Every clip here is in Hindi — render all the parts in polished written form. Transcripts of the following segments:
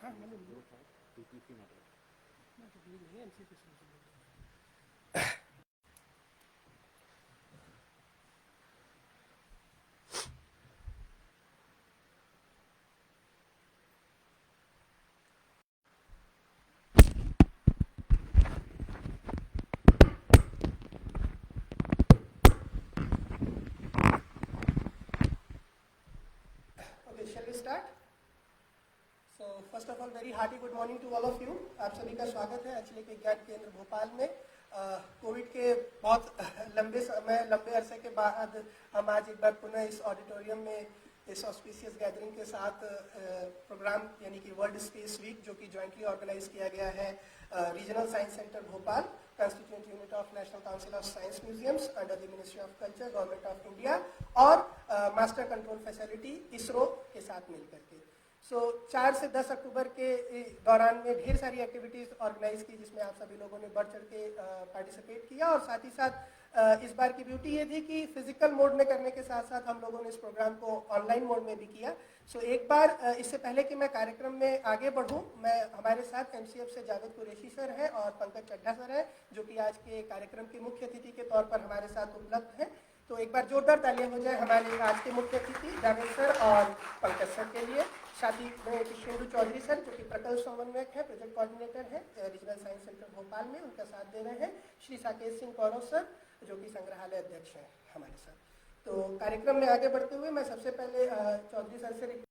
हाँ मतलब Okay, shall we start? So first of all, very hearty good morning to all of you. आप सभी का स्वागत है अंचलिक विज्ञान केंद्र भोपाल में। कोविड के बहुत लंबे अरसे के बाद हम आज एक बार पुनः इस ऑडिटोरियम में इस ऑस्पिशियस गैदरिंग के साथ प्रोग्राम यानी कि वर्ल्ड स्पेस वीक जो कि जॉइंटली ऑर्गेनाइज किया गया है regional science centre Bhopal, constituent unit of national council of science museums under the ministry of culture, government of India और मास्टर कंट्रोल फैसिलिटी इसरो के साथ मिलकर के। सो 4 से 10 अक्टूबर के दौरान में ढेर सारी एक्टिविटीज़ ऑर्गेनाइज की जिसमें आप सभी लोगों ने बढ़ चढ़ के पार्टिसिपेट किया और साथ ही साथ इस बार की ब्यूटी ये थी कि फिजिकल मोड में करने के साथ साथ हम लोगों ने इस प्रोग्राम को ऑनलाइन मोड में भी किया। सो एक बार इससे पहले कि मैं कार्यक्रम में आगे बढ़ूं, मैं हमारे साथ एमसीएफ से जावेद कुरैशी सर हैं और पंकज चड्ढा सर हैं जो कि आज के कार्यक्रम के मुख्य अतिथि के तौर पर हमारे साथ उपलब्ध हैं। तो एक बार जोरदार तालियां हो जाए हमारे आज के मुख्य अतिथि जावेद सर और पंकज सर के लिए। साथ ही में कृष्णेंदु चौधरी सर जो कि प्रकल्प समन्वयक हैं, प्रोजेक्ट कोऑर्डिनेटर हैं रीजनल साइंस सेंटर भोपाल में, उनका साथ दे रहे हैं। श्री साकेत सिंह कौरव सर जो कि संग्रहालय अध्यक्ष हैं हमारे साथ। तो कार्यक्रम में आगे बढ़ते हुए मैं सबसे पहले चौधरी सर से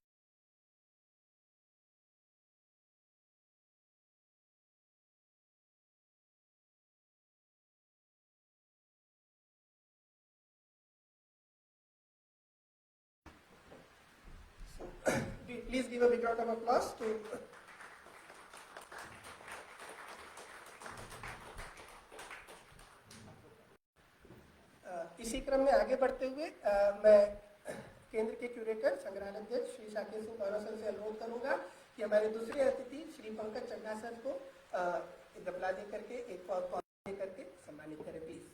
please give a big round of applause to इसी क्रम में आगे बढ़ते हुए मैं केंद्र के क्यूरेटर संग्रहालय अध्यक्ष श्री साकेत सिंह कौरव सर से अनुरोध करूंगा कि हमारे दूसरे अतिथि श्री पंकज चड्ढा सर को दपला दे करके एक पौधा दे करके सम्मानित करें प्लीज।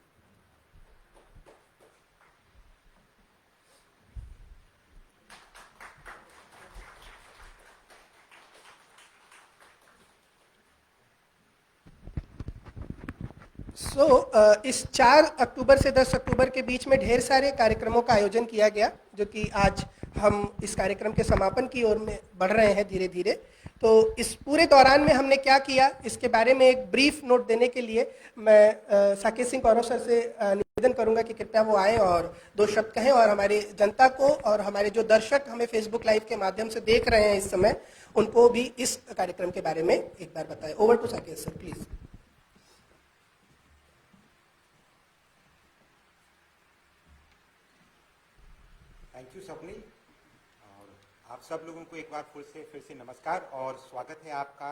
इस 4 अक्टूबर से 10 अक्टूबर के बीच में ढेर सारे कार्यक्रमों का आयोजन किया गया जो कि आज हम इस कार्यक्रम के समापन की ओर में बढ़ रहे हैं धीरे धीरे। तो इस पूरे दौरान में हमने क्या किया इसके बारे में एक ब्रीफ नोट देने के लिए मैं साकेत सिंह कौरव सर से निवेदन करूंगा कि कृपया वो आए और 2 शब्द कहें और हमारी जनता को और हमारे जो दर्शक हमें फेसबुक लाइव के माध्यम से देख रहे हैं इस समय उनको भी इस कार्यक्रम के बारे में एक बार बताएं। Over to Saket sir please. Thank you Swapnil और आप सब लोगों को एक बार फिर से नमस्कार और स्वागत है आपका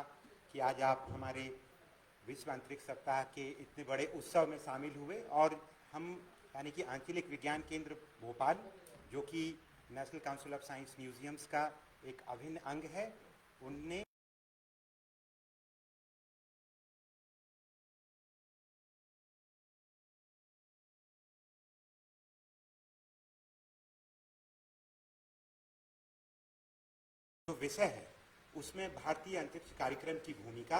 कि आज आप हमारे विश्व अंतरिक्ष सप्ताह के इतने बड़े उत्सव में शामिल हुए। और हम यानी कि आंचलिक विज्ञान केंद्र भोपाल जो कि national council of science museums का एक अभिन्न अंग है, उनने जो विषय है उसमें भारतीय अंतरिक्ष कार्यक्रम की भूमिका,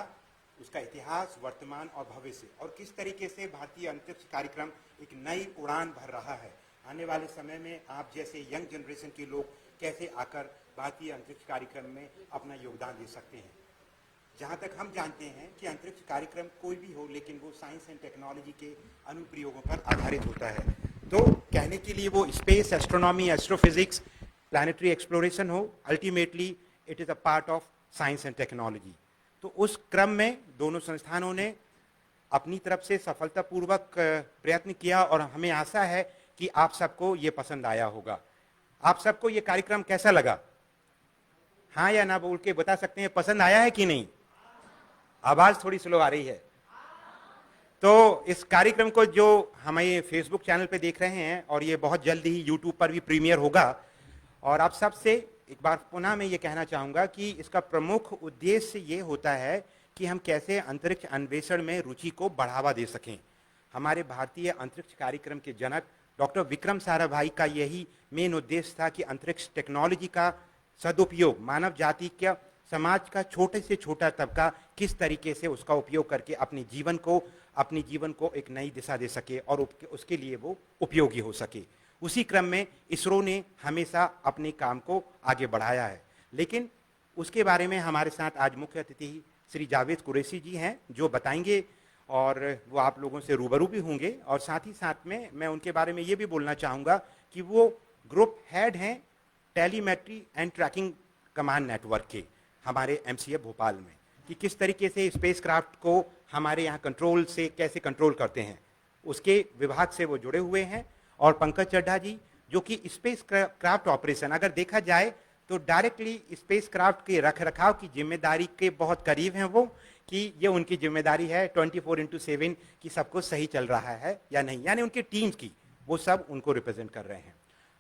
उसका इतिहास, वर्तमान और भविष्य और किस तरीके से भारतीय अंतरिक्ष कार्यक्रम एक नई उड़ान भर रहा है। आने वाले समय में आप जैसे यंग जनरेशन के लोग कैसे आकर भारतीय अंतरिक्ष कार्यक्रम में अपना योगदान दे सकते हैं। जहाँ तक हम जानते हैं कि अंतरिक्ष कार्यक्रम कोई भी हो लेकिन वो साइंस एंड टेक्नोलॉजी के अनुप्रयोगों पर आधारित होता है। तो कहने के लिए वो space, astronomy, astrophysics, planetary exploration हो, ultimately it is a part of science and technology. तो उस क्रम में दोनों संस्थानों ने अपनी तरफ से सफलतापूर्वक प्रयत्न किया और हमें आशा है कि आप सबको ये पसंद आया होगा। आप सबको ये कार्यक्रम कैसा लगा? हाँ या ना बोल के बता सकते हैं, पसंद आया है कि नहीं? आवाज़ थोड़ी स्लो आ रही है। तो इस कार्यक्रम को जो हमें फेसबुक चैनल पे देख रहे हैं और ये बहुत जल्दी ही यूट्यूब पर भी प्रीमियर होगा, और आप सबसे एक बार पुनः मैं ये कहना चाहूँगा कि इसका प्रमुख उद्देश्य ये होता है कि हम कैसे अंतरिक्ष अन्वेषण में रुचि को बढ़ावा दे सकें। हमारे भारतीय अंतरिक्ष कार्यक्रम के जनक डॉक्टर विक्रम साराभाई का यही मेन उद्देश्य था कि अंतरिक्ष टेक्नोलॉजी का सदुपयोग मानव जाति का समाज का छोटे से छोटा तबका किस तरीके से उसका उपयोग करके अपने जीवन को एक नई दिशा दे सके और उसके लिए वो उपयोगी हो सके। उसी क्रम में इसरो ने हमेशा अपने काम को आगे बढ़ाया है। लेकिन उसके बारे में हमारे साथ आज मुख्य अतिथि श्री जावेद कुरैशी जी हैं, जो बताएंगे और वो आप लोगों से रूबरू भी होंगे। और साथ ही साथ में मैं उनके बारे में ये भी बोलना चाहूँगा कि वो ग्रुप हेड हैं telemetry and tracking command network के हमारे एमसीएफ भोपाल में, कि किस तरीके से स्पेसक्राफ्ट को हमारे यहाँ कंट्रोल से कैसे कंट्रोल करते हैं, उसके विभाग से वो जुड़े हुए हैं। और पंकज चड्ढा जी, जो कि स्पेस क्राफ्ट ऑपरेशन अगर देखा जाए तो डायरेक्टली स्पेस क्राफ्ट के रखरखाव की जिम्मेदारी के बहुत करीब हैं वो, कि ये उनकी जिम्मेदारी है 24/7 कि सबको सही चल रहा है या नहीं, यानी उनकी टीम्स की वो सब उनको रिप्रेजेंट कर रहे हैं।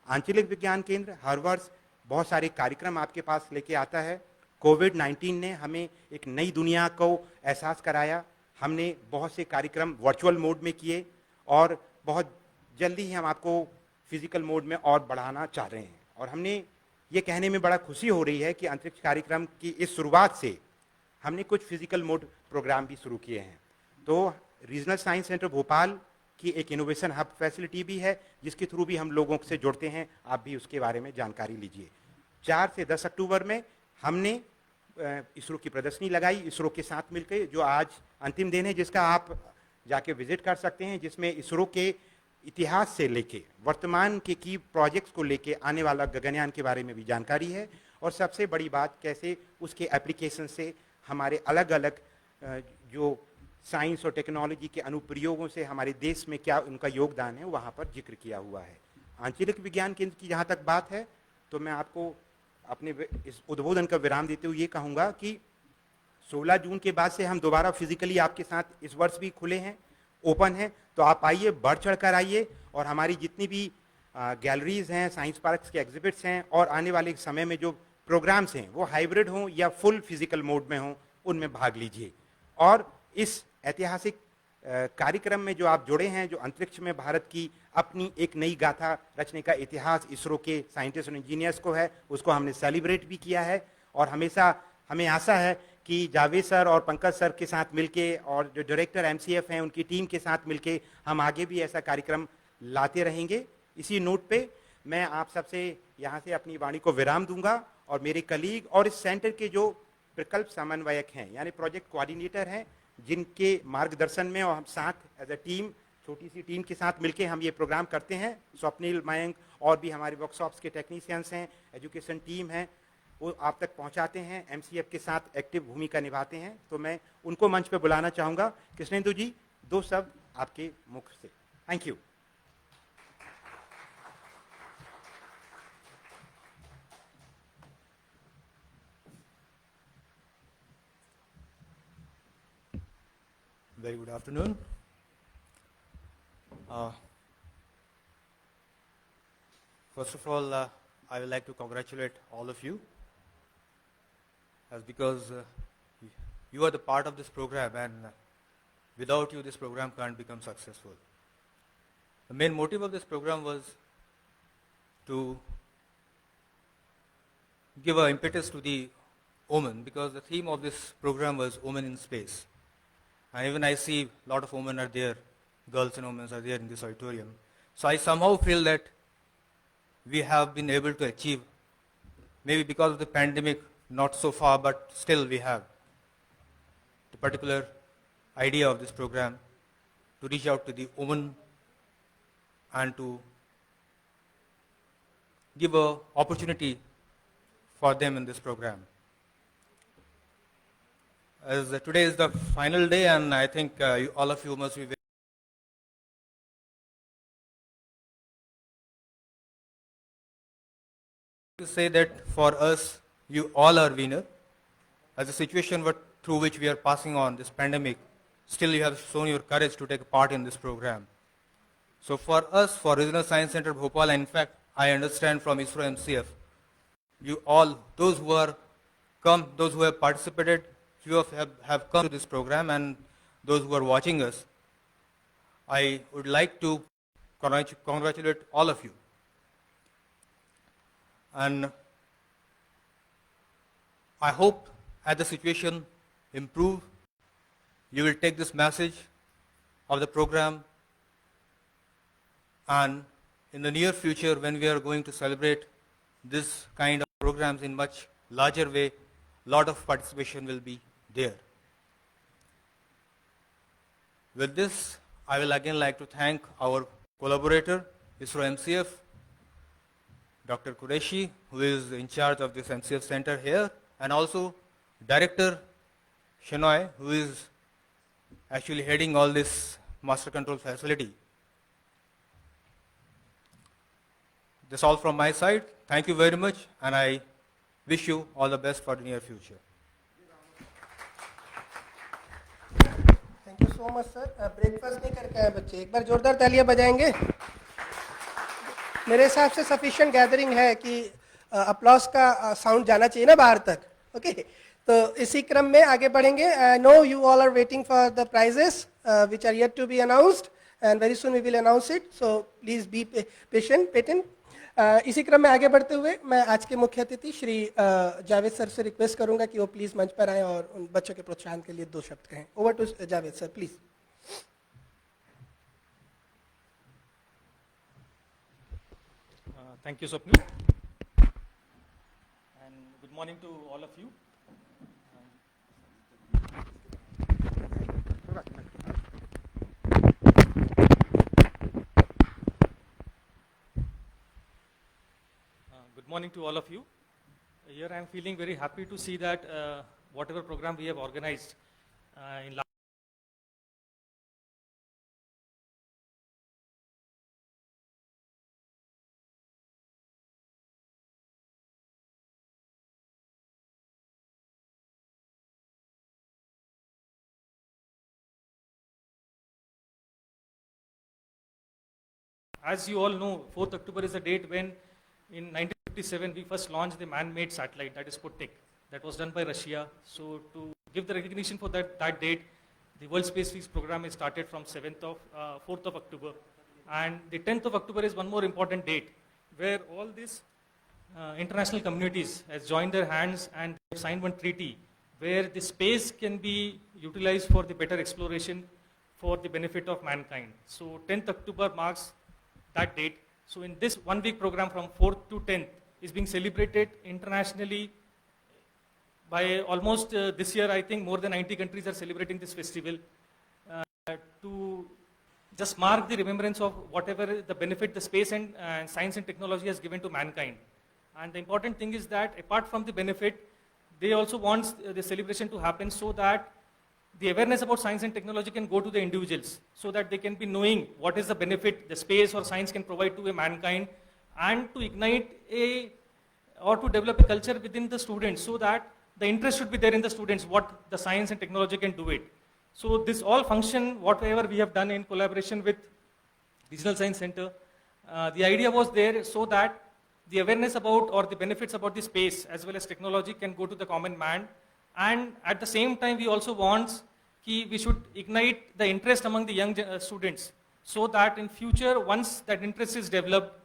आंचलिक विज्ञान केंद्र हर वर्ष बहुत सारे कार्यक्रम आपके पास लेके आता है। कोविड-19 ने हमें एक नई दुनिया को एहसास कराया। हमने बहुत से कार्यक्रम वर्चुअल मोड में किए और बहुत जल्दी ही हम आपको फिजिकल मोड में और बढ़ाना चाह रहे हैं। और हमने ये कहने में बड़ा खुशी हो रही है कि अंतरिक्ष कार्यक्रम की इस शुरुआत से हमने कुछ फिजिकल मोड प्रोग्राम भी शुरू किए हैं। तो रीजनल साइंस सेंटर भोपाल की एक इनोवेशन हब फैसिलिटी भी है, जिसके थ्रू भी हम लोगों से जुड़ते हैं। आप भी उसके बारे में जानकारी लीजिए। 4 से 10 अक्टूबर में हमने इसरो की प्रदर्शनी लगाई इसरो के साथ मिलकर, जो आज अंतिम दिन है, जिसका आप जाके विजिट कर सकते हैं, जिसमें इसरो के इतिहास से लेके वर्तमान के की प्रोजेक्ट्स को लेके आने वाला गगनयान के बारे में भी जानकारी है। और सबसे बड़ी बात, कैसे उसके एप्लीकेशन से हमारे अलग अलग जो साइंस और टेक्नोलॉजी के अनुप्रयोगों से हमारे देश में क्या उनका योगदान है, वहाँ पर जिक्र किया हुआ है। आंचलिक विज्ञान केंद्र की जहाँ तक बात है, तो मैं आपको अपने इस उद्बोधन का विराम देते हुए ये कहूँगा कि 16 जून के बाद से हम दोबारा फिजिकली आपके साथ इस वर्ष भी खुले हैं, ओपन हैं। तो आप आइए, बढ़ चढ़ कर आइए, और हमारी जितनी भी गैलरीज हैं, साइंस पार्क्स के एग्जिबिट्स हैं, और आने वाले समय में जो प्रोग्राम्स हैं वो हाइब्रिड हों या फुल फिजिकल मोड में हों, उनमें भाग लीजिए। और इस ऐतिहासिक कार्यक्रम में जो आप जुड़े हैं, जो अंतरिक्ष में भारत की अपनी एक नई गाथा रचने का इतिहास इसरो के साइंटिस्ट और इंजीनियर्स को है, उसको हमने सेलिब्रेट भी किया है। और हमेशा हमें आशा है कि जावेद सर और पंकज सर के साथ मिलके, और जो डायरेक्टर एमसीएफ हैं उनकी टीम के साथ मिलके, हम आगे भी ऐसा कार्यक्रम लाते रहेंगे। इसी नोट पे मैं आप सबसे यहाँ से अपनी वाणी को विराम दूंगा, और मेरे कलीग और इस सेंटर के जो प्रकल्प समन्वयक हैं, यानी प्रोजेक्ट कोऑर्डिनेटर हैं, जिनके मार्गदर्शन में और हम साथ एज अ टीम, छोटी सी टीम के साथ मिलके हम ये प्रोग्राम करते हैं। स्वप्निल, मयंक और भी हमारे वर्कशॉप्स के टेक्नीशियंस हैं, एजुकेशन टीम है, वो आप तक पहुंचाते हैं, एमसीएफ के साथ एक्टिव भूमिका निभाते हैं। तो मैं उनको मंच पे बुलाना चाहूँगा। कृष्णेंदु जी, 2 शब्द आपके मुख से। Thank you. Very good afternoon. First of all, I would like to congratulate all of you, as because you are the part of this program, and without you this program can't become successful. The main motive of this program was to give an impetus to the women, because the theme of this program was Women in Space. And even I see a lot of women are there, girls and women are there in this auditorium. So I somehow feel that we have been able to achieve, maybe because of the pandemic, not so far, but still we have the particular idea of this program to reach out to the women and to give an opportunity for them in this program. As today is the final day, and I think all of you must be very to say that for us, you all are winner. As a situation through which we are passing on, this pandemic, still you have shown your courage to take part in this program. So for us, for Regional Science Center Bhopal, and in fact, I understand from ISRO MCF, you all, those who are come, those who have participated, few of have come to this program, and those who are watching us, I would like to congratulate all of you. And I hope as the situation improve, you will take this message of the program, and in the near future, when we are going to celebrate this kind of programs in much larger way, lot of participation will be there. With this, I will again like to thank our collaborator, ISRO MCF, Dr. Qureshi, who is in charge of this MCF center here, and also Director Shenoy, who is actually heading all this master control facility. That's all from my side. Thank you very much, and I wish you all the best for the near future. Thank you so much sir. Breakfast नहीं करके आए बच्चे, एक बार जोरदार तालियां बजाएंगे. मेरे हिसाब से सफिशिएंट गैदरिंग है कि अप्लॉस का साउंड जाना चाहिए ना बाहर तक. ओके, तो इसी क्रम में आगे बढ़ेंगे. I know you all are waiting for the prizes which are yet to be announced, and very soon we will announce it, so please be patient. इसी क्रम में आगे बढ़ते हुए मैं आज के मुख्य अतिथि श्री जावेद सर से रिक्वेस्ट करूंगा कि वो प्लीज मंच पर आए और उन बच्चों के प्रोत्साहन के लिए 2 शब्द कहें. Over to Javed sir, please. Thank you, Swapnil. And good morning to all of you. Good morning to all of you. Here I am feeling very happy to see that whatever program we have organized in last as you all know, 4th October is the date when in 1957 we first launched the man-made satellite, that is Sputnik. That was done by Russia. So to give the recognition for that date, the World Space Week program is started from 4th of October. And the 10th of October is one more important date where all these international communities has joined their hands and signed one treaty where the space can be utilized for the better exploration for the benefit of mankind. So 10th October marks that date. So in this 1 week program from 4th to 10th is being celebrated internationally by almost this year I think more than 90 countries are celebrating this festival to just mark the remembrance of whatever the benefit the space and science and technology has given to mankind. And the important thing is that apart from the benefit, they also want the celebration to happen so that the awareness about science and technology can go to the individuals so that they can be knowing what is the benefit the space or science can provide to a mankind, and to ignite or to develop a culture within the students so that the interest should be there in the students what the science and technology can do it. So this all function, whatever we have done in collaboration with Regional Science Center, the idea was there so that the awareness about or the benefits about the space as well as technology can go to the common man. And at the same time, we also want we should ignite the interest among the young students so that in future, once that interest is developed,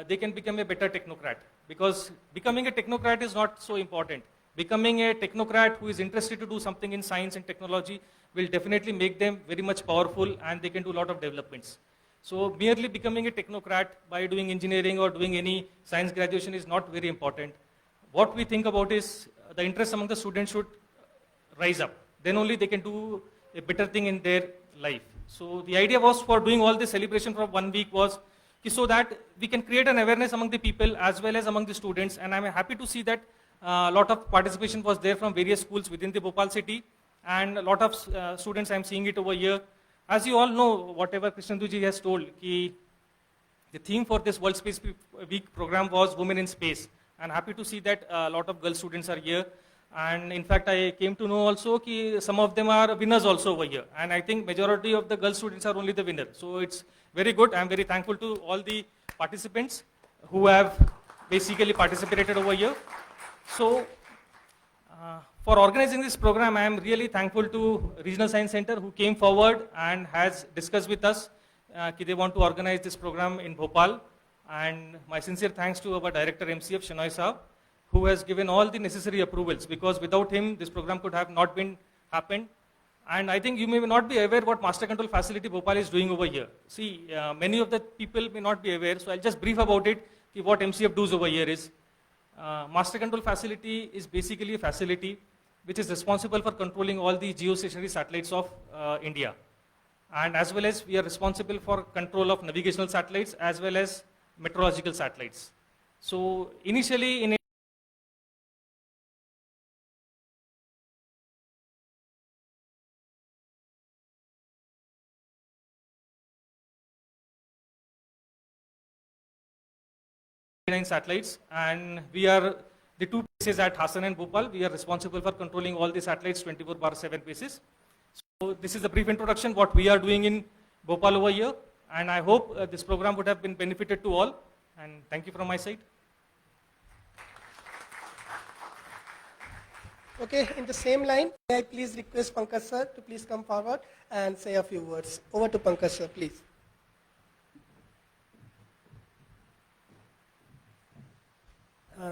they can become a better technocrat. Because becoming a technocrat is not so important. Becoming a technocrat who is interested to do something in science and technology will definitely make them very much powerful and they can do a lot of developments. So merely becoming a technocrat by doing engineering or doing any science graduation is not very important. What we think about is the interest among the students should rise up. Then only they can do a better thing in their life. So the idea was for doing all this celebration for 1 week was so that we can create an awareness among the people as well as among the students. And I'm happy to see that a lot of participation was there from various schools within the Bhopal city, and a lot of students, I'm seeing it over here. As you all know, whatever Krishnenduji has told, the theme for this World Space Week program was Women in Space. And happy to see that a lot of girl students are here. And in fact, I came to know also that some of them are winners also over here. And I think majority of the girl students are only the winner. So it's very good. I'm very thankful to all the participants who have basically participated over here. So for organizing this program, I am really thankful to Regional Science Center who came forward and has discussed with us that they want to organize this program in Bhopal. And my sincere thanks to our director MCF, Shenoy Saab, who has given all the necessary approvals, because without him, this program could have not been happened. And I think you may not be aware what Master Control Facility Bhopal is doing over here. See, many of the people may not be aware, so I'll just brief about it, what MCF does over here is. Master Control Facility is basically a facility which is responsible for controlling all the geostationary satellites of India. And as well as we are responsible for control of navigational satellites as well as meteorological satellites. So initially in satellites, and we are the two bases at Hassan and Bhopal. We are responsible for controlling all the satellites 24/7 basis. So this is a brief introduction what we are doing in Bhopal over here, and I hope this program would have been benefited to all. And thank you from my side. Okay, in the same line, may I please request Pankaj sir to please come forward and say a few words. Over to Pankaj sir, please.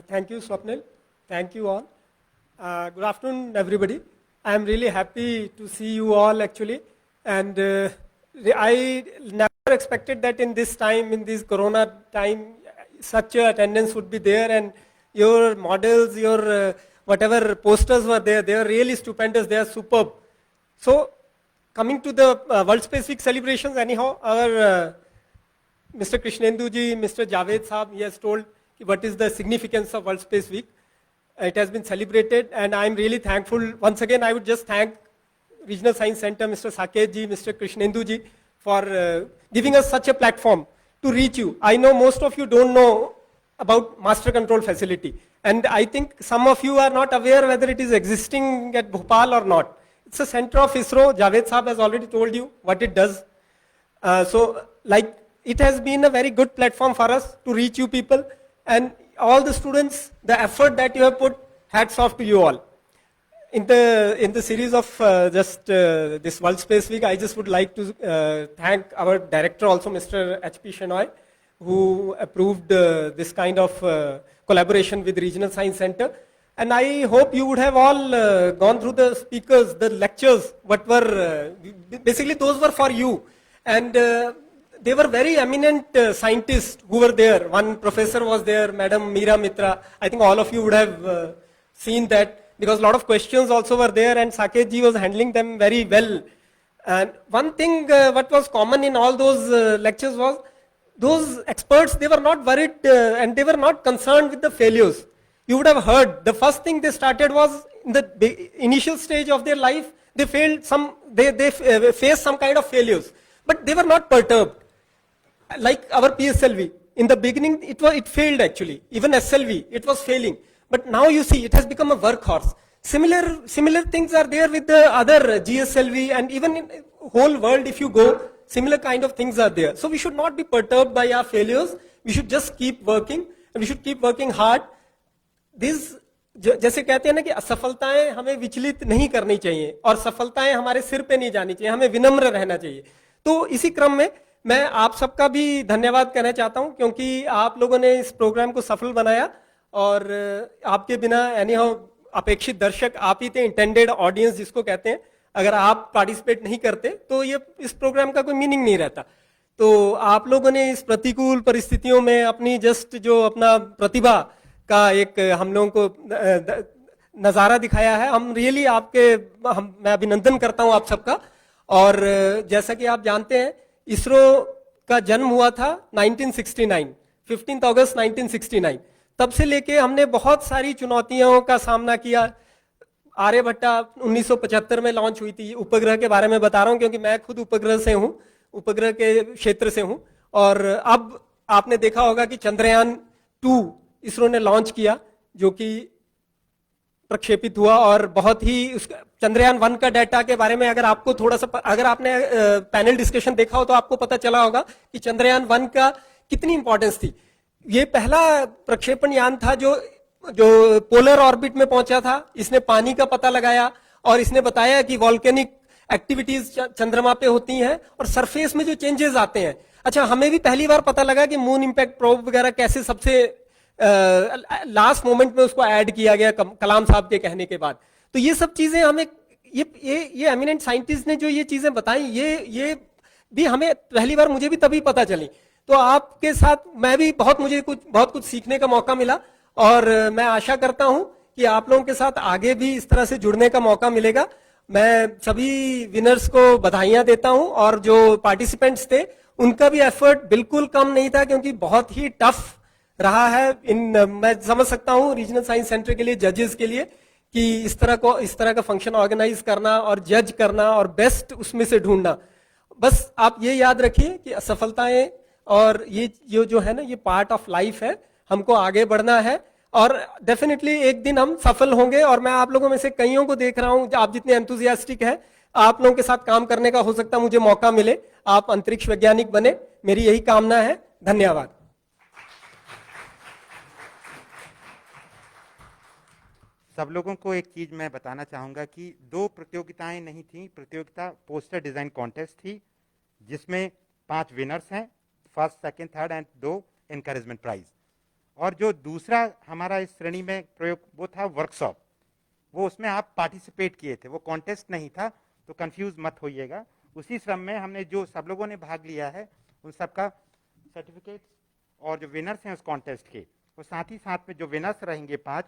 Thank you, Swapnil. Thank you all. Good afternoon, everybody. I am really happy to see you all actually. And I never expected that in this time, in this corona time, such a attendance would be there, and your models, your whatever posters were there, they are really stupendous, they are superb. So, coming to the World Space Week celebrations, anyhow, our Mr. Krishnendu ji, Mr. Javed Saab, he has told what is the significance of World Space Week. It has been celebrated, and I am really thankful. Once again, I would just thank Regional Science Center, Mr. Saket ji, Mr. Krishnendu ji, for giving us such a platform to reach you. I know most of you don't know about Master Control Facility, and I think some of you are not aware whether it is existing at Bhopal or not. It's a center of ISRO. Javed Saab has already told you what it does. It has been a very good platform for us to reach you people. And all the students, the effort that you have put, hats off to you all. In the series of this World Space Week, I just would like to thank our director also, Mr. H.P. Shenoy, who approved this kind of collaboration with Regional Science Center. And I hope you would have all gone through the speakers, the lectures, what were, basically those were for you. And they were very eminent scientists who were there. One professor was there, Madam Meera Mitra. I think all of you would have seen that, because a lot of questions also were there, and Saket ji was handling them very well. And one thing what was common in all those lectures was, those experts, they were not worried and they were not concerned with the failures. You would have heard, the first thing they started was, in the initial stage of their life, they faced some kind of failures. But they were not perturbed. Like our PSLV, in the beginning it failed actually. Even SLV, it was failing. But now you see, it has become a workhorse. Similar things are there with the other GSLV, and even in the whole world if you go, similar kind of things are there. So we should not be perturbed by our failures. We should just keep working, and we should keep working hard. जैसे कहते हैं ना कि असफलताएं हमें विचलित नहीं करनी चाहिए, और सफलताएं हमारे सिर पे नहीं जानी चाहिए, हमें विनम्र रहना चाहिए. तो इसी क्रम में मैं आप सबका भी धन्यवाद कहना चाहता हूं, क्योंकि आप लोगों ने इस प्रोग्राम को सफल बनाया, और आपके बिना एनीहाउ अपेक्षित दर्शक आप ही थे, इंटेंडेड ऑडियंस जिसको कहते हैं. अगर आप पार्टिसिपेट नहीं करते तो ये इस प्रोग्राम का कोई मीनिंग नहीं रहता. तो आप लोगों ने इस प्रतिकूल परिस्थितियों में अपनी जो अपना प्रतिभा का एक हम लोगों को नजारा दिखाया है. हम रियली मैं अभिनंदन करता हूं आप सबका. और जैसा कि आप जानते हैं, इसरो का जन्म हुआ था 1969, 15 अगस्त 1969. तब से लेके हमने बहुत सारी चुनौतियों का सामना किया. आर्यभट्टा 1975 में लॉन्च हुई थी. उपग्रह के बारे में बता रहा हूं क्योंकि मैं खुद उपग्रह से हूं, उपग्रह के क्षेत्र से हूं. और अब आपने देखा होगा कि चंद्रयान 2 इसरो ने लॉन्च किया, जो कि प्रक्षेपित हुआ. और बहुत ही चंद्रयान 1 का डाटा के बारे में अगर आपको थोड़ा सा, अगर आपने पैनल डिस्कशन देखा हो तो आपको पता चला होगा कि चंद्रयान 1 का कितनी इंपॉर्टेंस थी. ये पहला प्रक्षेपण यान था जो पोलर ऑर्बिट में पहुंचा था. इसने पानी का पता लगाया, और इसने बताया कि वॉल्केनिक एक्टिविटीज चंद्रमा पे होती हैं और सरफेस में जो चेंजेस आते हैं. अच्छा, हमें भी पहली बार पता लगा कि मून इंपैक्ट प्रोब वगैरह कैसे सबसे लास्ट मोमेंट में उसको ऐड किया गया कलाम साहब के कहने के बाद। तो ये सब चीजें हमें ये एमिनेंट साइंटिस्ट ने जो ये चीजें बताई, ये भी हमें पहली बार मुझे भी तभी पता चली। तो आपके साथ मैं भी मुझे बहुत कुछ सीखने का मौका मिला, और मैं आशा करता हूं कि आप लोगों के साथ आगे भी इस तरह से जुड़ने का मौका मिलेगा। मैं सभी विनर्स को बधाइयां देता हूं, और जो पार्टिसिपेंट्स थे उनका भी एफर्ट बिल्कुल कम नहीं था, क्योंकि बहुत ही टफ रहा है। मैं समझ सकता हूं रीजनल साइंस सेंटर के लिए, जजेस के लिए, कि इस तरह का फंक्शन ऑर्गेनाइज करना और जज करना और बेस्ट उसमें से ढूंढना। बस आप ये याद रखिए कि असफलताएं और ये जो है ना, ये पार्ट ऑफ लाइफ है, हमको आगे बढ़ना है, और डेफिनेटली एक दिन हम सफल होंगे। और मैं आप लोगों में से कईयों को देख रहा हूं, आप जितने एंथुजियास्टिक हैं, आप लोगों के साथ काम करने का हो सकता है मुझे मौका मिले, आप अंतरिक्ष वैज्ञानिक बने, मेरी यही कामना है। धन्यवाद। सब लोगों को एक चीज मैं बताना चाहूंगा कि 2 प्रतियोगिताएं नहीं थी। प्रतियोगिता पोस्टर डिजाइन कॉन्टेस्ट थी, जिसमें 5 विनर्स हैं, first, second, third, and 2 encouragement prize. और जो दूसरा हमारा इस श्रेणी में प्रयोग वो था वर्कशॉप, वो उसमें आप पार्टिसिपेट किए थे, वो कॉन्टेस्ट नहीं था, तो कंफ्यूज मत होइएगा। उसी श्रम में हमने जो सब लोगों ने भाग लिया है उन सबका सर्टिफिकेट, और जो विनर्स हैं उस कॉन्टेस्ट के, और साथ ही साथ में जो विनर्स रहेंगे 5,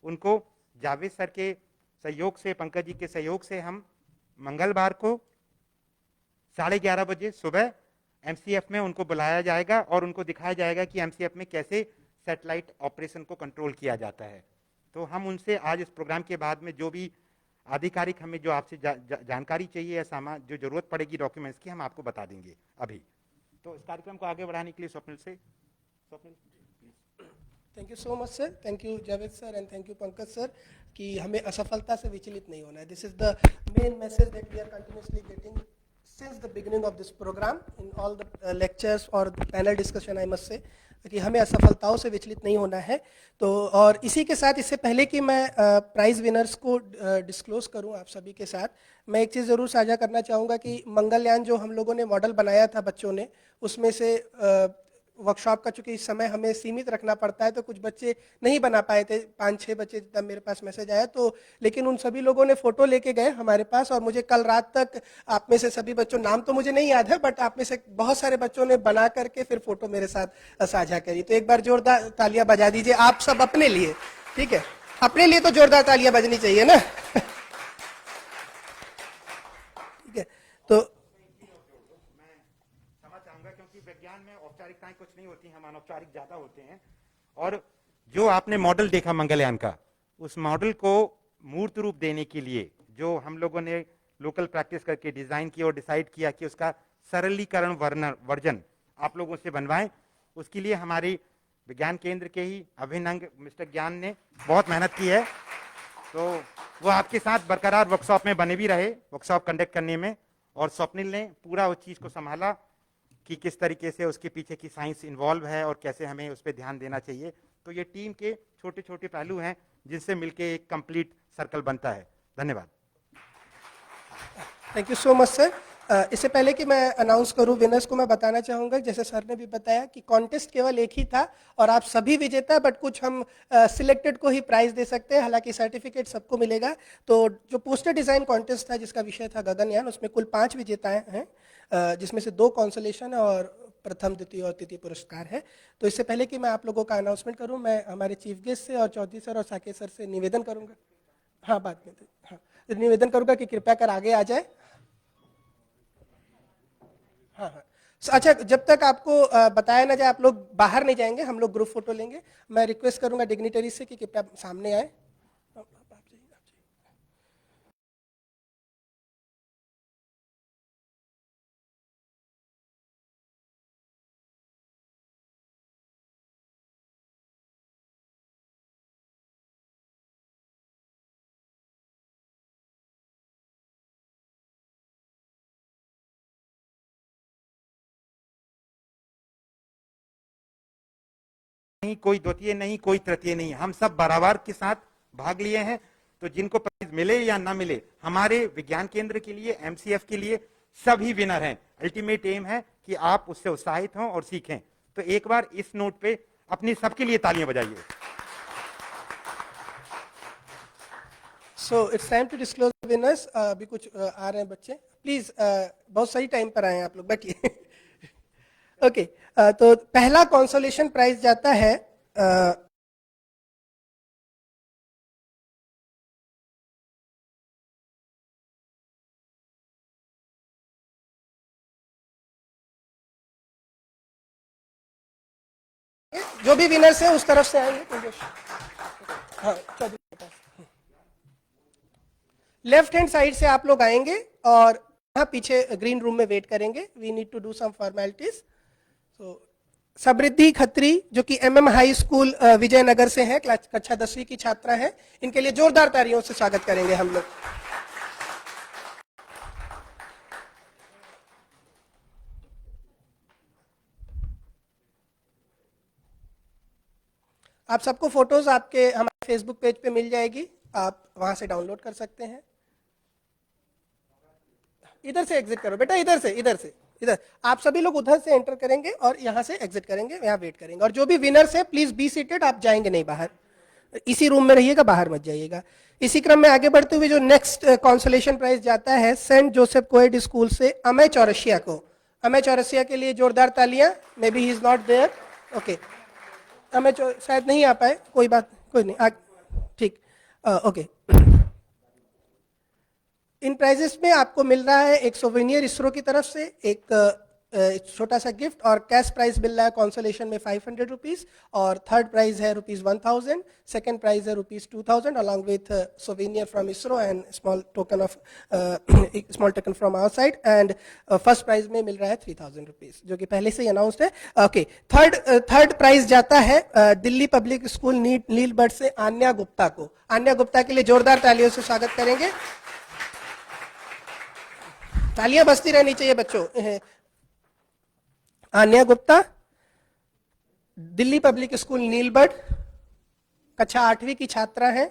उनको जावेद सर के सहयोग से, पंकज जी के सहयोग से, हम मंगलवार को 11:30 बजे सुबह एमसीएफ में उनको बुलाया जाएगा, और उनको दिखाया जाएगा कि एमसीएफ में कैसे सैटेलाइट ऑपरेशन को कंट्रोल किया जाता है। तो हम उनसे आज इस प्रोग्राम के बाद में जो भी आधिकारिक हमें जो आपसे जानकारी चाहिए या सामान जो जरूरत पड़ेगी डॉक्यूमेंट्स की, हम आपको बता देंगे अभी। तो इस कार्यक्रम को आगे बढ़ाने के लिए Swapnil thank you so much sir, thank you Javed sir and thank you Pankaj sir, कि हमें असफलता से विचलित नहीं होना है। This is the main message that we are continuously getting since the beginning of this program in all the lectures or the panel discussion I must say, कि हमें असफलताओं से विचलित नहीं होना है। तो और इसी के साथ, इससे पहले कि मैं प्राइज विनर्स को डिस्क्लोज करूं आप सभी के साथ, मैं एक चीज़ ज़रूर साझा करना चाहूँगा कि मंगलयान जो हम लोगों ने मॉडल बनाया था बच्चों ने, उसमें से वर्कशॉप का चूंकि इस समय हमें सीमित रखना पड़ता है, तो कुछ बच्चे नहीं बना पाए थे, 5-6 बच्चे जितना मेरे पास मैसेज आया, तो लेकिन उन सभी लोगों ने फोटो लेके गए हमारे पास, और मुझे कल रात तक आप में से सभी बच्चों, नाम तो मुझे नहीं याद है, बट आप में से बहुत सारे बच्चों ने बना करके फिर फोटो मेरे साथ साझा करी। तो एक बार जोरदार तालियां बजा दीजिए आप सब अपने लिए, ठीक है? अपने लिए तो जोरदार तालियां बजनी चाहिए ना। ठीक है, तो विज्ञान में औपचारिकताएं कुछ नहीं होती, हम अनौपचारिक ज्यादा होते हैं। और जो आपने मॉडल देखा मंगलयान का, उस मॉडल को मूर्त रूप देने के लिए जो हम लोगों ने लोकल प्रैक्टिस करके डिजाइन किया और डिसाइड किया कि उसका सरलीकरण वर्जन आप लोगों से बनवाएं, उसके लिए हमारे विज्ञान केंद्र के ही अभिनंग मिस्टर ज्ञान ने बहुत मेहनत की है। तो वो आपके साथ बरकरार वर्कशॉप में बने भी रहे, वर्कशॉप कंडक्ट करने में, और स्वप्निल ने पूरा उस चीज को संभाला कि किस तरीके से उसके पीछे की साइंस इन्वॉल्व है और कैसे हमें उस पर ध्यान देना चाहिए। तो ये टीम के छोटे छोटे पहलू हैं जिनसे मिलके एक कंप्लीट सर्कल बनता है। धन्यवाद। Thank you so much sir. इससे पहले कि मैं अनाउंस करूं विनर्स को, मैं बताना चाहूंगा, जैसे सर ने भी बताया कि कॉन्टेस्ट केवल एक ही था और आप सभी विजेता, बट कुछ हम सिलेक्टेड को ही प्राइज दे सकते हैं, हालांकि सर्टिफिकेट सबको मिलेगा। तो जो पोस्टर डिजाइन कॉन्टेस्ट था जिसका विषय था गगनयान, उसमें कुल 5 विजेताएं हैं, जिसमें से 2 कॉन्सोलेशन और प्रथम, द्वितीय और तृतीय पुरस्कार है। तो इससे पहले कि मैं आप लोगों का अनाउंसमेंट करूं, मैं हमारे चीफ गेस्ट से और चौधरी सर और साकेत सर से निवेदन करूंगा, हाँ बाद में, हाँ निवेदन करूंगा कि कृपया कर आगे आ जाए। हाँ हाँ अच्छा, जब तक आपको बताया ना जाए आप लोग बाहर नहीं जाएंगे, हम लोग ग्रुप फोटो लेंगे। मैं रिक्वेस्ट करूंगा डिग्निटरी से कि कृपया सामने आए। नहीं कोई द्वितीय नहीं, कोई तृतीय नहीं, हम सब बराबर के साथ भाग लिए हैं। तो जिनको प्राइज मिले या ना मिले, हमारे विज्ञान केंद्र के लिए, एमसीएफ के लिए सभी विनर हैं। अल्टीमेट एम है कि आप उससे उत्साहित हों और सीखें। तो एक बार इस नोट पे अपनी सबके लिए तालियां बजाइए। So it's time to disclose winners. अभी कुछ आ रहे हैं बच्चे, प्लीज बहुत सही टाइम पर आए हैं आप लोग, बैठिए। ओके, तो पहला कंसोलेशन प्राइज जाता है जो भी विनर्स है उस तरफ से आएंगे। हाँ, लेफ्ट हैंड साइड से आप लोग आएंगे और यहाँ पीछे ग्रीन रूम में वेट करेंगे। We need to do some formalities. So Samriddhi Khatri जो कि एमएम हाई स्कूल विजयनगर से हैं, कक्षा 10वीं की छात्रा है, इनके लिए जोरदार तालियों से स्वागत करेंगे हम लोग। आप सबको फोटोज आपके हमारे फेसबुक पेज पे मिल जाएगी, आप वहां से डाउनलोड कर सकते हैं। इधर से एग्जिट करो बेटा, इधर से इधर आप सभी लोग उधर से एंटर करेंगे और यहां से एग्जिट करेंगे, यहां वेट करेंगे। और जो भी विनर्स है प्लीज बी सीटेड, आप जाएंगे नहीं बाहर, इसी रूम में रहिएगा, बाहर मत जाइएगा। इसी क्रम में आगे बढ़ते हुए जो नेक्स्ट कंसोलेशन प्राइज जाता है सेंट जोसेफ कोएड स्कूल से अमय चौरसिया को। अमय चौरसिया के लिए जोरदार तालियां। Maybe he is not there, okay, Amay शायद नहीं आ पाए, कोई बात, कोई नहीं, ठीक, ओके। इन प्राइजेस में आपको मिल रहा है एक सोवेनियर इसरो की तरफ से, एक छोटा सा गिफ्ट, और कैश प्राइज मिल रहा है कंसोलेशन में 500 रुपीज, और थर्ड प्राइज है रुपीज 1000, सेकंड प्राइज है rupees 2000 along with souvenir from ISRO and small token from our side, and first prize में मिल रहा है 3000 रुपीज, जो कि पहले से ही अनाउंस्ड है। ओके, थर्ड प्राइज जाता है दिल्ली पब्लिक स्कूल नीलबर्ड से आन्या गुप्ता को। आन्या गुप्ता के लिए जोरदार तालियों से स्वागत करेंगे। तालियां बजती रहनी चाहिए बच्चों। आन्या गुप्ता, दिल्ली पब्लिक स्कूल नीलबर्ड, कक्षा 8वीं की छात्रा है,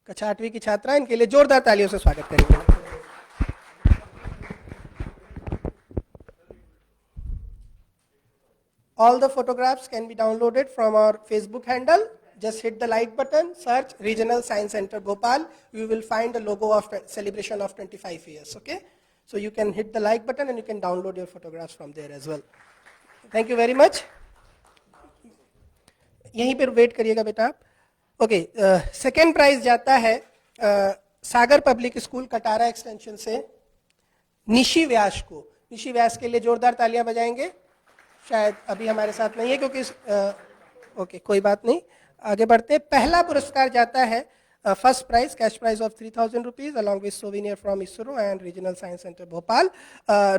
कक्षा 8वीं की छात्रा, इनके लिए जोरदार तालियों से स्वागत करेंगे। All the photographs can be downloaded from our Facebook handle. Just hit the like button, search Regional Science Center Bhopal. You will find the logo of celebration of 25 years. Okay, so you can hit the like button and you can download your photographs from there as well. Thank you very much. यहीं पर वेट करिएगा बेटा आप। ओके, सेकेंड प्राइज जाता है सागर पब्लिक स्कूल कटारा एक्सटेंशन से निशी व्यास को। निशी व्यास के लिए जोरदार तालियां बजाएंगे। शायद अभी हमारे साथ नहीं है क्योंकि ओके, कोई बात नहीं, आगे बढ़ते हैं। पहला पुरस्कार जाता है first prize, cash prize of 3000 rupees along with souvenir from ISRO and regional science centre Bhopal,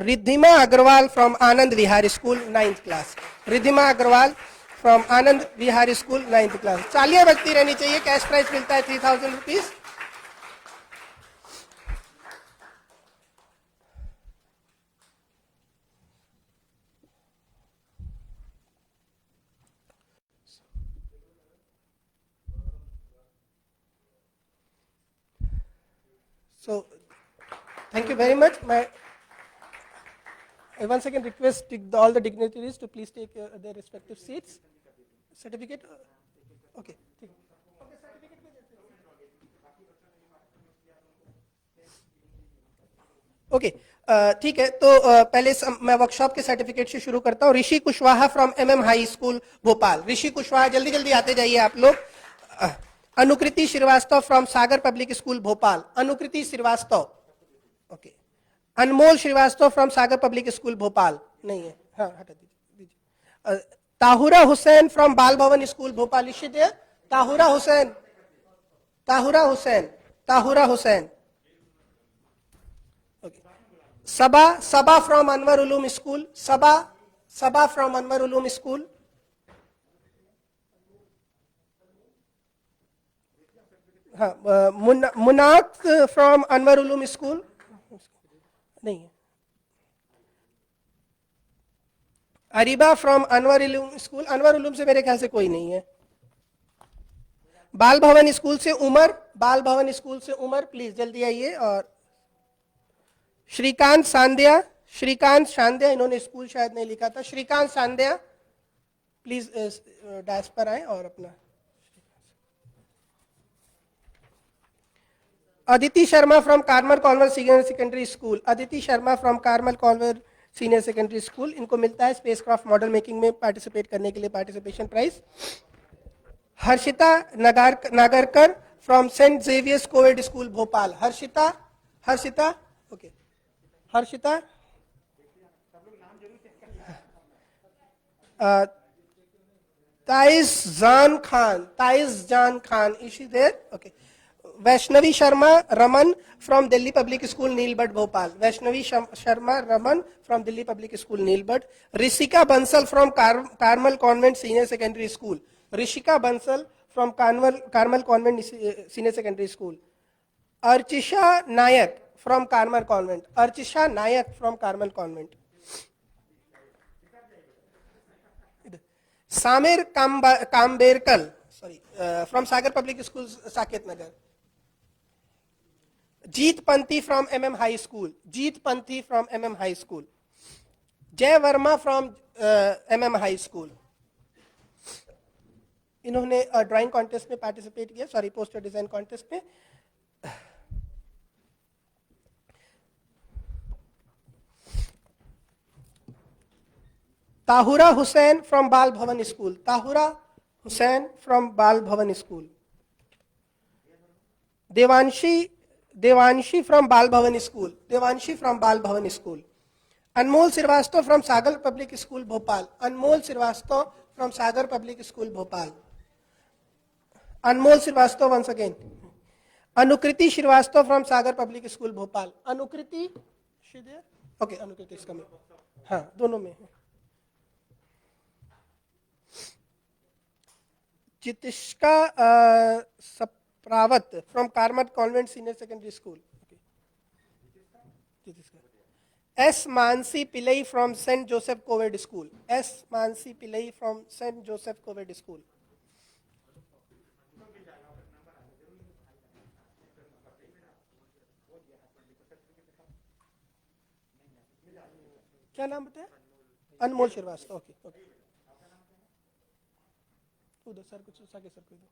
Riddhima Agarwal from Anand Vihar school 9th class. Riddhima Agarwal from Anand Vihar school 9th class. तालियां बजती रहनी चाहिए। कैश प्राइज मिलता है 3000 rupees. So, thank you very much. I once again request all the dignitaries to please take their respective seats. Certificate? Okay. Okay, ठीक है, तो पहले मैं वर्कशॉप के सर्टिफिकेट से शुरू करता हूँ। Rishi Kushwaha from MM high school Bhopal. Rishi Kushwaha, जल्दी जल्दी आते जाइए आप लोग। Anukriti Shrivastava from Sagar public school Bhopal. Anukriti Shrivastava, okay. Anmol Shrivastava from Sagar public school Bhopal, नहीं है, हाँ हटा दीजिए। ताहुरा हुसैन फ्रॉम बाल भवन स्कूल भोपाल। इशित है Tahura Hussain, Tahura Hussain, Tahura Hussain, okay. Saba from Anwar Uloom school. Saba from Anwar Uloom school. हाँ, मुनाक फ्रॉम अनवर उलूम स्कूल, नहीं है। Ariba from Anwar Uloom school. अनवर उलूम से मेरे ख्याल से कोई नहीं है। बाल भवन स्कूल से उमर, बाल भवन स्कूल से उमर, प्लीज जल्दी आइए। और श्रीकांत सांध्या, श्रीकांत शांध्या, इन्होंने स्कूल शायद नहीं लिखा था। श्रीकांत शांध्या प्लीज डैश पर आए और अपना। Aditi Sharma from Carmel Convent senior secondary school, Aditi Sharma from Carmel Convent senior secondary school, इनको मिलता है स्पेसक्राफ्ट मॉडल मेकिंग में पार्टिसिपेट करने के लिए participation prize. Harshita Nagarkar from Saint Xavier's co-ed school Bhopal, Harshita okay, Harshita Taiz Jaan Khan, is she there? Okay. Vaishnavi Sharma Raman from Delhi public school Neelbad Bhopal, Vaishnavi Sharma Raman from Delhi public school Neelbad. Rishika Bansal from Carmel Convent senior secondary school, Rishika Bansal from Carmel Convent senior secondary school. Archisha Nayak from Carmel Convent, Archisha Nayak from Carmel Convent. Samir Kamberkal from Sagar public school Saket Nagar. Jeet Panthi from MM high school, Jeet Panthi from MM high school. Jay Verma from MM high school, इन्होंने ड्राइंग कॉन्टेस्ट में पार्टिसिपेट किया, सॉरी पोस्टर डिजाइन कॉन्टेस्ट में। Tahura Hussain from Bal Bhavan school, ताहुरा Hussain from Bal Bhavan school. Devanshi from Bal Bhavan school, Devanshi from Bal Bhavan school. Anmol Shrivastava from Sagar public school Bhopal, Anmol Shrivastava from Sagar public school Bhopal. Anmol Shrivastava once again. Anukriti Shrivastava from Sagar public school Bhopal, Anukriti okay, Anukriti इसका में, हाँ दोनों में है। Jitishka Saprawat from Carmel Convent senior secondary school. S Mansi Pillai from Saint Joseph co-ed school, S Mansi Pillai from Saint Joseph co-ed school. क्या नाम बताया? Anmol Shrivastava, okay okay. उधर सर कुछ साके सर को दो।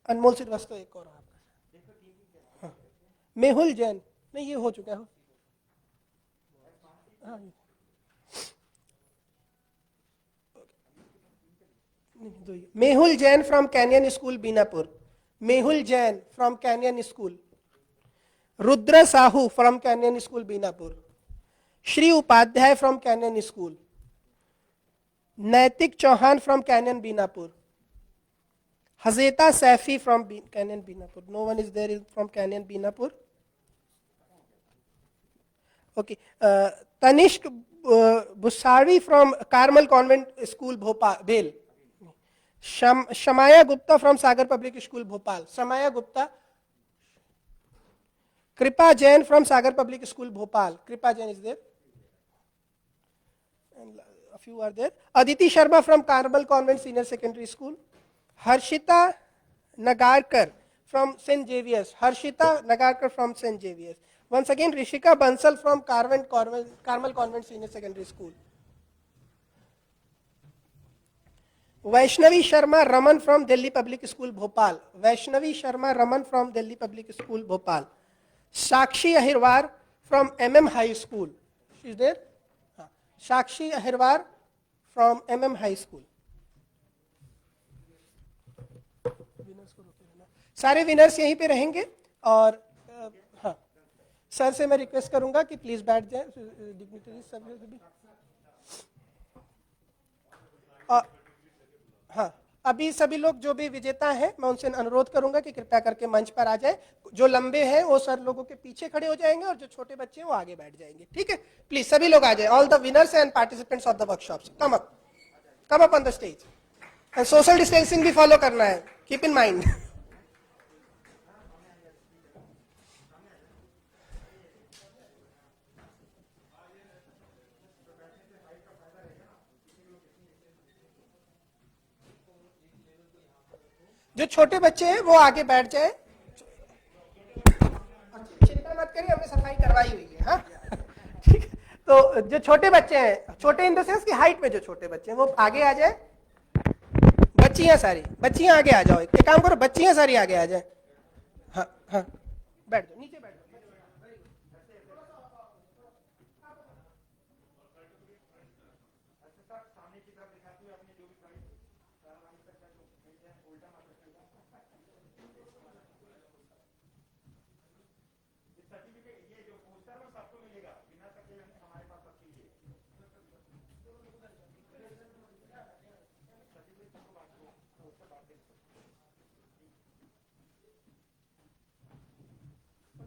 अनमोल श्रीवास्तव एक और आपका। हाँ। मेहुल जैन, नहीं ये हो चुका है। हाँ। Mehul Jain from Canyon school Binapur, Mehul Jain from Canyon school. Rudra Sahu from Canyon school Binapur. Shri Upadhyay from Canyon school. Naitik Chauhan from Canyon Binapur. Hajeta Saifi from Canyon Binapur, no one is there from Canyon Binapur. Okay. Tanishk Busari from Carmel Convent school Bhopal भेल। Shamaya Gupta from Sagar public school Bhopal, Shamaya Gupta. Kripa Jain from Sagar public school Bhopal, Kripa Jain is there and a few are there. Aditi Sharma from Carmel Convent Senior Secondary School. Harshita Nagarkar from St. Xavier's, Harshita Nagarkar from St. Xavier's. Once again, Rishika Bansal from Carmel Convent Senior Secondary School. Vaishnavi Sharma Raman from Delhi Public School Bhopal, Vaishnavi Sharma Raman from Delhi Public School Bhopal. Sakshi Ahirwar from MM High School, she is there. Sakshi Ahirwar from MM high school. सारे विनर्स यहीं पे रहेंगे और हाँ सर से मैं रिक्वेस्ट करूंगा कि प्लीज बैठ जाएं, डिग्निटरीज सब। हाँ अभी सभी लोग जो भी विजेता हैं मैं उनसे अनुरोध करूंगा कि कृपया करके मंच पर आ जाए। जो लंबे हैं वो सर लोगों के पीछे खड़े हो जाएंगे और जो छोटे बच्चे हैं वो आगे बैठ जाएंगे, ठीक है। प्लीज सभी लोग आ जाए। All the winners and participants of the workshops come up on the stage. And social distancing भी फॉलो करना है, कीप इन माइंड। जो छोटे बच्चे हैं वो आगे बैठ जाए। मत करिए, हमने सफाई करवाई हुई है। हाँ ठीक है। तो जो छोटे बच्चे हैं, छोटे इन द सेंस की हाइट में जो छोटे बच्चे हैं, वो आगे आ जाए। बच्चियां आगे आ जाओ। एक काम करो, बच्चियां सारी आगे आ जाए। हाँ हाँ, बैठ जाओ, नीचे बैठ जाओ।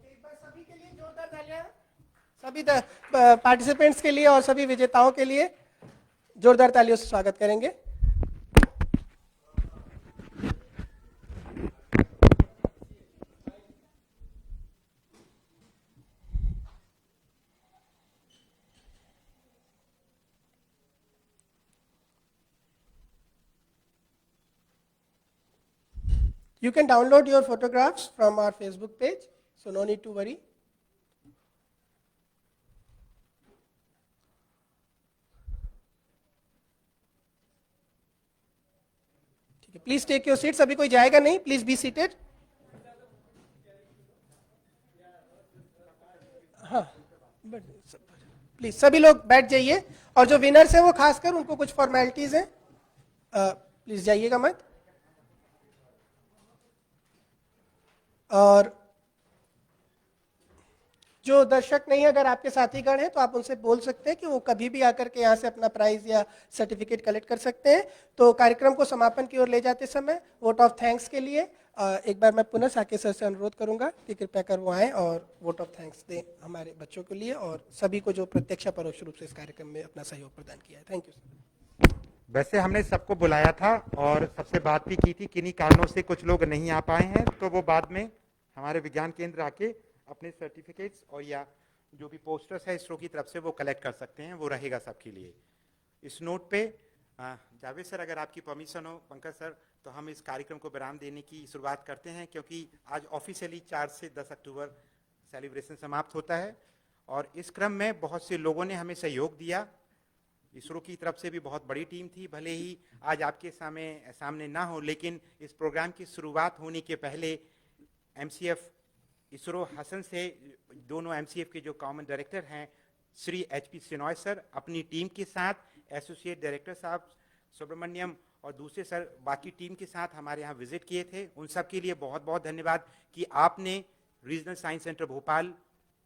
एक बार सभी के लिए जोरदार तालियां, सभी पार्टिसिपेंट्स के लिए और सभी विजेताओं के लिए जोरदार तालियों से स्वागत करेंगे। You can download your photographs from our Facebook page, so no need to worry. ठीक है, प्लीज टेक योर सीट्स। अभी कोई जाएगा नहीं, प्लीज बी सीटेड। हाँ, प्लीज सभी लोग बैठ जाइए। और जो विनर्स हैं वो खासकर उनको कुछ फॉर्मेलिटीज हैं, प्लीज जाइएगा मत। और जो दर्शक नहीं है, अगर आपके साथीगण हैं तो आप उनसे बोल सकते हैं कि वो कभी भी आकर के यहाँ से अपना प्राइज या सर्टिफिकेट कलेक्ट कर सकते हैं। तो कार्यक्रम को समापन की ओर ले जाते समय वोट ऑफ थैंक्स के लिए एक बार मैं पुनः साकेत सर से अनुरोध करूंगा कि कृपया कर वो आए और वोट ऑफ थैंक्स दें हमारे बच्चों के लिए और सभी को जो प्रत्यक्ष परोक्ष रूप से इस कार्यक्रम में अपना सहयोग प्रदान किया है। Thank you sir. वैसे हमने सबको बुलाया था और सबसे बात भी की थी, किन्हीं कारणों से कुछ लोग नहीं आ पाए हैं, तो वो बाद में हमारे विज्ञान केंद्र आके अपने सर्टिफिकेट्स और या जो भी पोस्टर्स है इसरो की तरफ से वो कलेक्ट कर सकते हैं, वो रहेगा सबके लिए। इस नोट पे जावेद सर, अगर आपकी परमिशन हो, पंकज सर, तो हम इस कार्यक्रम को विराम देने की शुरुआत करते हैं, क्योंकि आज ऑफिशियली 4 से 10 अक्टूबर सेलिब्रेशन समाप्त होता है और इस क्रम में बहुत से लोगों ने हमें सहयोग दिया। इसरो की तरफ से भी बहुत बड़ी टीम थी, भले ही आज आपके सामने ना हो, लेकिन इस प्रोग्राम की शुरुआत होने के पहले एमसीएफ इसरो हसन से दोनों एमसीएफ के जो कॉमन डायरेक्टर हैं श्री एचपी सिनॉय सर अपनी टीम के साथ, एसोसिएट डायरेक्टर साहब सुब्रमण्यम और दूसरे सर बाकी टीम के साथ हमारे यहाँ विजिट किए थे। उन सब के लिए बहुत बहुत धन्यवाद कि आपने रीजनल साइंस सेंटर भोपाल,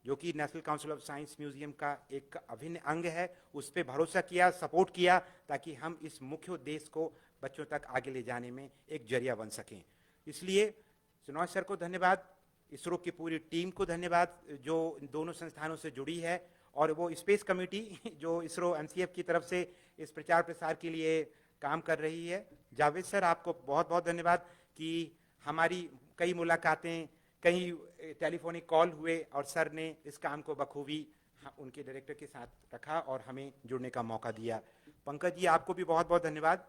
जो कि national council of science museum का एक अभिन्न अंग है, उस पर भरोसा किया, सपोर्ट किया, ताकि हम इस मुख्य उद्देश्य को बच्चों तक आगे ले जाने में एक जरिया बन सकें। इसलिए सिनॉय सर को धन्यवाद, इसरो की पूरी टीम को धन्यवाद जो दोनों संस्थानों से जुड़ी है, और वो स्पेस कमेटी जो इसरो एमसीएफ की तरफ से इस प्रचार प्रसार के लिए काम कर रही है। जावेद सर, आपको बहुत बहुत धन्यवाद कि हमारी कई मुलाकातें, कई टेलीफोनिक कॉल हुए और सर ने इस काम को बखूबी उनके डायरेक्टर के साथ रखा और हमें जुड़ने का मौका दिया। पंकज जी, आपको भी बहुत बहुत धन्यवाद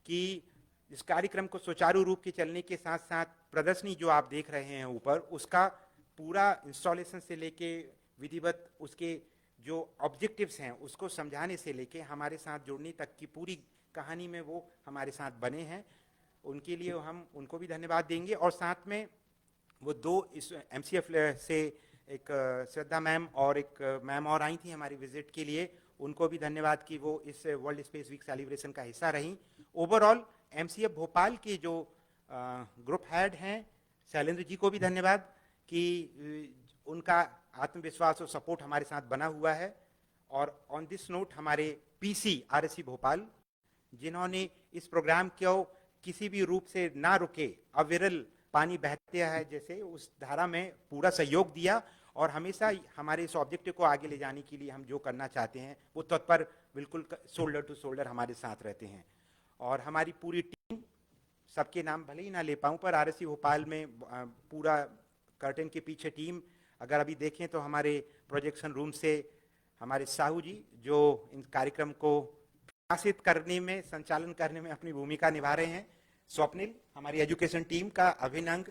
कि इस कार्यक्रम को सुचारू रूप के चलने के साथ साथ प्रदर्शनी जो आप देख रहे हैं ऊपर, उसका पूरा इंस्टॉलेशन से लेके विधिवत उसके जो ऑब्जेक्टिव्स हैं उसको समझाने से लेके हमारे साथ जुड़ने तक की पूरी कहानी में वो हमारे साथ बने हैं। उनके लिए हम उनको भी धन्यवाद देंगे। और साथ में वो दो इस एमसीएफ से एक श्रद्धा मैम और एक मैम और आई थी हमारी विजिट के लिए, उनको भी धन्यवाद कि वो इस वर्ल्ड स्पेस वीक सेलिब्रेशन का हिस्सा रहीं। ओवरऑल एमसीएफ भोपाल के जो ग्रुप हेड हैं शैलेंद्र जी को भी धन्यवाद कि उनका आत्मविश्वास और सपोर्ट हमारे साथ बना हुआ है। और ऑन दिस नोट हमारे पीसी आरएससी भोपाल, जिन्होंने इस प्रोग्राम को किसी भी रूप से ना रुके, अविरल पानी बहते है जैसे उस धारा में पूरा सहयोग दिया, और हमेशा हमारे इस ऑब्जेक्टिव को आगे ले जाने के लिए हम जो करना चाहते हैं वो तत्पर बिल्कुल शोल्डर टू शोल्डर हमारे साथ रहते हैं। और हमारी पूरी टीम, सबके नाम भले ही ना ले पाऊँ, पर आरएससी भोपाल में पूरा कर्टन के पीछे टीम, अगर अभी देखें तो हमारे प्रोजेक्शन रूम से हमारे साहू जी जो इन कार्यक्रम को प्रकाशित करने में, संचालन करने में अपनी भूमिका निभा रहे हैं, स्वप्निल हमारी एजुकेशन टीम का अभिन्न अंग,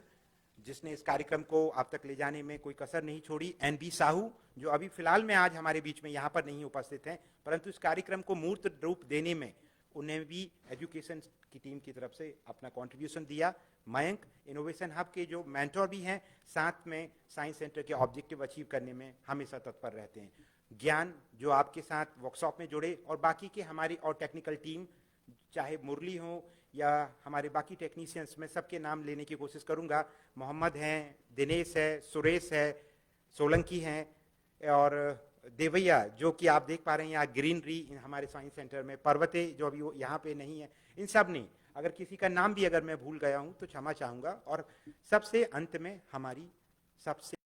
जिसने इस कार्यक्रम को आप तक ले जाने में कोई कसर नहीं छोड़ी, NB साहू, जो अभी फिलहाल में आज हमारे बीच में यहाँ पर नहीं उपस्थित हैं, परंतु इस कार्यक्रम को मूर्त रूप देने में उन्हें भी एजुकेशन की टीम की तरफ से अपना कंट्रीब्यूशन दिया। मयंक, इनोवेशन हब के जो मेंटोर भी हैं, साथ में साइंस सेंटर के ऑब्जेक्टिव अचीव करने में हमेशा तत्पर रहते हैं। ज्ञान, जो आपके साथ वर्कशॉप में जुड़े, और बाकी के हमारी और टेक्निकल टीम, चाहे मुरली हो या हमारे बाकी टेक्नीशियंस, मैं सबके नाम लेने की कोशिश करूंगा। मोहम्मद हैं, दिनेश है, सुरेश है, सोलंकी हैं, और देवैया जो कि आप देख पा रहे हैं यहाँ ग्रीनरी हमारे साइंस सेंटर में, पर्वते जो अभी वो यहाँ पे नहीं है, इन सब ने, अगर किसी का नाम भी अगर मैं भूल गया हूँ तो क्षमा चाहूँगा। और सबसे अंत में हमारी सबसे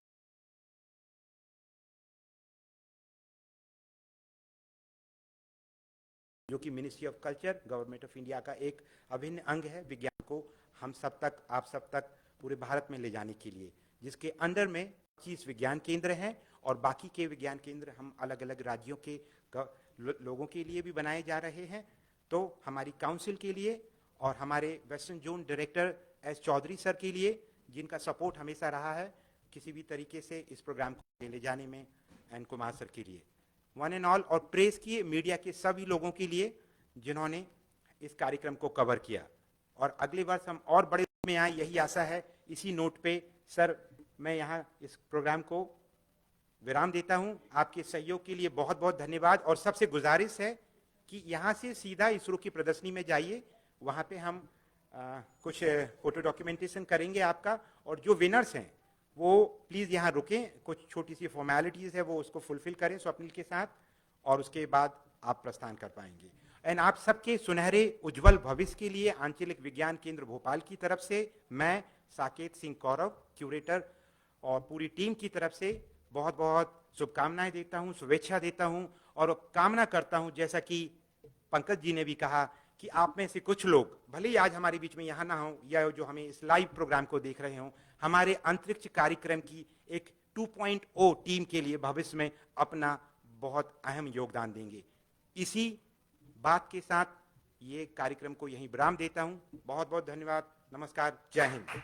जो कि ministry of culture, government of India का एक अभिन्न अंग है, विज्ञान को हम सब तक, आप सब तक, पूरे भारत में ले जाने के लिए, जिसके अंडर में 25 विज्ञान केंद्र हैं और बाकी के विज्ञान केंद्र हम अलग अलग राज्यों के लोगों के लिए भी बनाए जा रहे हैं। तो हमारी काउंसिल के लिए और हमारे western zone director S Chaudhary sir के लिए, जिनका सपोर्ट हमेशा रहा है किसी भी तरीके से इस प्रोग्राम को ले जाने में, एन कुमार सर के लिए, वन एंड ऑल, और प्रेस किए मीडिया के सभी लोगों के लिए जिन्होंने इस कार्यक्रम को कवर किया। और अगले वर्ष हम और बड़े में आए, यही आशा है। इसी नोट पे सर मैं यहाँ इस प्रोग्राम को विराम देता हूँ। आपके सहयोग के लिए बहुत बहुत धन्यवाद, और सबसे गुजारिश है कि यहाँ से सीधा इसरो की प्रदर्शनी में जाइए, वहाँ पे हम कुछ फोटो डॉक्यूमेंटेशन करेंगे आपका, और जो विनर्स हैं वो प्लीज़ यहाँ रुकें, कुछ छोटी सी फॉर्मेलिटीज़ है वो उसको फुलफिल करें स्वप्निल के साथ, और उसके बाद आप प्रस्थान कर पाएंगे। एंड आप सबके सुनहरे उज्जवल भविष्य के लिए आंचलिक विज्ञान केंद्र भोपाल की तरफ से मैं साकेत सिंह कौरव, क्यूरेटर, और पूरी टीम की तरफ से बहुत बहुत शुभकामनाएं देता हूं, शुभेच्छा देता हूं, और कामना करता हूं, जैसा कि पंकज जी ने भी कहा, कि आप में से कुछ लोग भले ही आज हमारे बीच में यहाँ ना हो, या जो हमें इस लाइव प्रोग्राम को देख रहे हों, हमारे अंतरिक्ष कार्यक्रम की एक 2.0 टीम के लिए भविष्य में अपना बहुत अहम योगदान देंगे। इसी बात के साथ ये कार्यक्रम को यहीं विराम देता हूं। बहुत बहुत धन्यवाद, नमस्कार, जय Hind.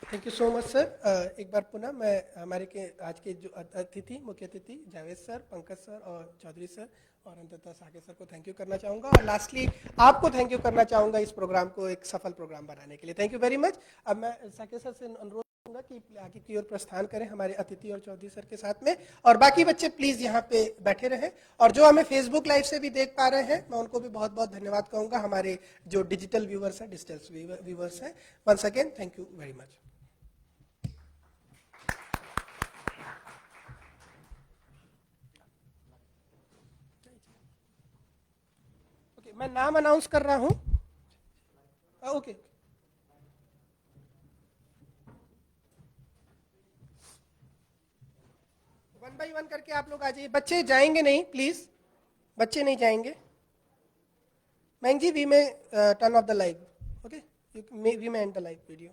Thank you so much sir. एक बार पुनः मैं हमारे के आज के जो अतिथि, मुख्य अतिथि जावेद सर, पंकज सर और चौधरी सर, और अंततः साकेत सर को थैंक यू करना चाहूँगा, और लास्टली आपको थैंक यू करना चाहूँगा इस प्रोग्राम को एक सफल प्रोग्राम बनाने के लिए। Thank you very much. अब मैं साकेत सर से अनुरोध करूँगा कि आगे की ओर प्रस्थान करें हमारे अतिथि और चौधरी सर के साथ में, और बाकी बच्चे प्लीज़ यहाँ पे बैठे रहें, और जो हमें फेसबुक लाइव से भी देख पा रहे हैं मैं उनको भी बहुत बहुत धन्यवाद कहूँगा, हमारे जो डिजिटल व्यूवर्स हैं, डिजिटल व्यूवर्स हैं। Once again thank you very much. मैं नाम अनाउंस कर रहा हूं। ओके, वन बाय वन करके आप लोग आ जाइए। बच्चे जाएंगे नहीं प्लीज, बच्चे नहीं जाएंगे। मैंग जी, we may turn off the live, okay, we may end the live video.